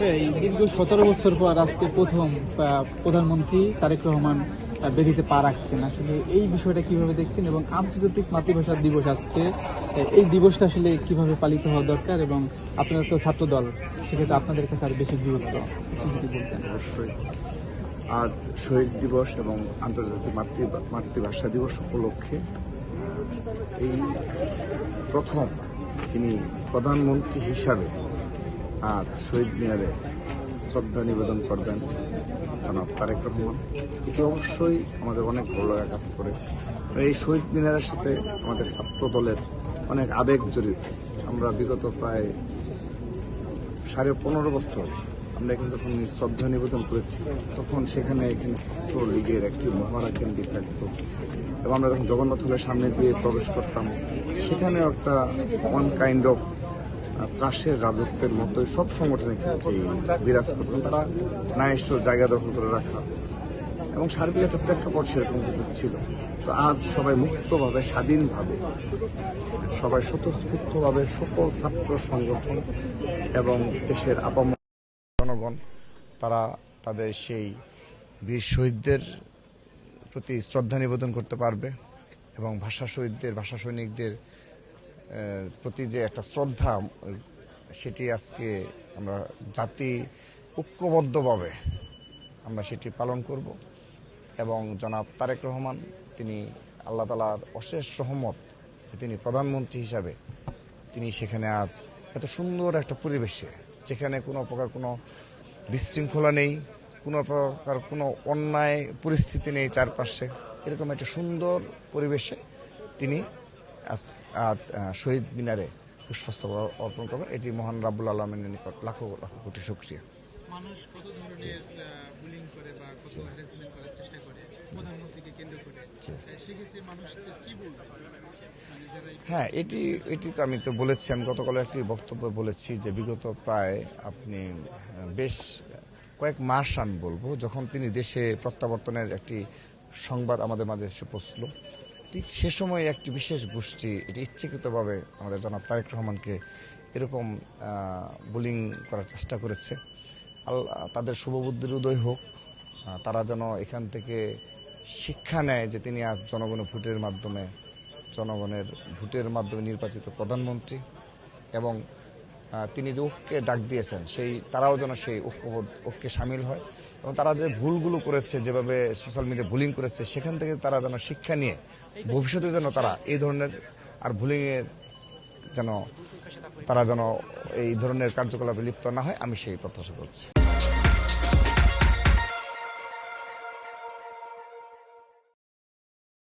এই দীর্ঘ 17 বছর পর আজকে প্রথম প্রধানমন্ত্রী তারেক রহমান বেদিতে পা রাখছেন। আসলে এই বিষয়টা কিভাবে দেখছেন এবং আন্তর্জাতিক মাতৃভাষা দিবস আজকে, এই দিবসটা আসলে কিভাবে পালিত হওয়া দরকার এবং আপনারা তো ছাত্র দল, সেক্ষেত্রে আপনাদের কাছে আর বেশি গুরুত্ব যদি বলতেন। অবশ্যই আজ শহীদ দিবস এবং আন্তর্জাতিক মাতৃভাষা দিবস উপলক্ষে এই প্রথম তিনি প্রধানমন্ত্রী হিসাবে আজ শহীদ মিনারে শ্রদ্ধা নিবেদন করবেন জনাব তারেক রহমান। এটি অবশ্যই আমাদের অনেক ভালো লাগা কাজ করে। এই শহীদ মিনারের সাথে আমাদের ছাত্র দলের অনেক আবেগ জড়িত। আমরা বিগত প্রায় 15.5 বছর আমরা এখানে যখন শ্রদ্ধা নিবেদন করেছি, তখন এখানে ছাত্র লীগের একটি মহড়া কেন্দ্রিক থাকতো এবং আমরা যখন জগন্নাথ হলের সামনে দিয়ে প্রবেশ করতাম, সেখানেও একটা ওয়ান কাইন্ড অফ ত্রাসের রাজত্বের মতোই সব সংগঠনে বিরাজ করত। তারা ন্যায়স্থ জায়গা দখল করে রাখা এবং সার্বিক একটা প্রেক্ষাপট সেরকম কিন্তু ছিল। তো আজ সবাই মুক্তভাবে স্বাধীনভাবে সবাই স্বতঃস্ফূর্তভাবে সকল ছাত্র সংগঠন এবং দেশের আপামর জনগণ তারা তাদের সেই বীর শহীদদের প্রতি শ্রদ্ধা নিবেদন করতে পারবে এবং ভাষা শহীদদের, ভাষা সৈনিকদের প্রতি যে একটা শ্রদ্ধা, সেটি আজকে আমরা জাতি ঐক্যবদ্ধভাবে আমরা সেটি পালন করব। এবং জনাব তারেক রহমান, তিনি আল্লাহ তাআলার অশেষ রহমত যে তিনি প্রধানমন্ত্রী হিসাবে তিনি সেখানে আজ এত সুন্দর একটা পরিবেশে, যেখানে কোনো প্রকার কোনো বিশৃঙ্খলা নেই, কোনো প্রকার কোনো অন্যায় পরিস্থিতি নেই চারপাশে, এরকম একটা সুন্দর পরিবেশে তিনি আজ শহীদ মিনারে পুষ্পস্তবক অর্পণ করবেন। এটি মহান রাব্বুল আলামিনের নিকট লাখো লাখো কোটি শুকরিয়া। মানুষ কত ধরনের বুলিং করে বা কত হ্যারাসমেন্ট করার চেষ্টা করে প্রধানমন্ত্রীকে কেন্দ্র করে, সেক্ষেত্রে মানুষ কি বলবে? হ্যাঁ, এটি তো আমি তো বলেছি, আমি গতকাল একটি বক্তব্য বলেছি যে বিগত প্রায় আপনি বেশ কয়েক মাস আমি বলবো, যখন তিনি দেশে প্রত্যাবর্তনের একটি সংবাদ আমাদের মাঝে এসে পৌঁছল, ঠিক সে সময় একটি বিশেষ গোষ্ঠী এটি ইচ্ছাকৃতভাবে আমাদের জনাব তারেক রহমানকে এরকম বুলিং করার চেষ্টা করেছে। তাদের শুভবুদ্ধির উদয় হোক, তারা যেন এখান থেকে শিক্ষা নেয় যে তিনি আজ জনগণের ভোটের মাধ্যমে নির্বাচিত প্রধানমন্ত্রী এবং তিনি যে ঐক্যে ডাক দিয়েছেন, তারাও যেন সেই ঐক্যে সামিল হয় এবং তারা যে ভুলগুলো করেছে, যেভাবে সোশ্যাল মিডিয়া বুলিং করেছে, সেখান থেকে তারা যেন শিক্ষা নিয়ে ভবিষ্যতে যেন তারা এই ধরনের আর বুলিংয়ের তারা যেন এই ধরনের কার্যকলাপে লিপ্ত না হয়, আমি সেই প্রত্যাশা করছি।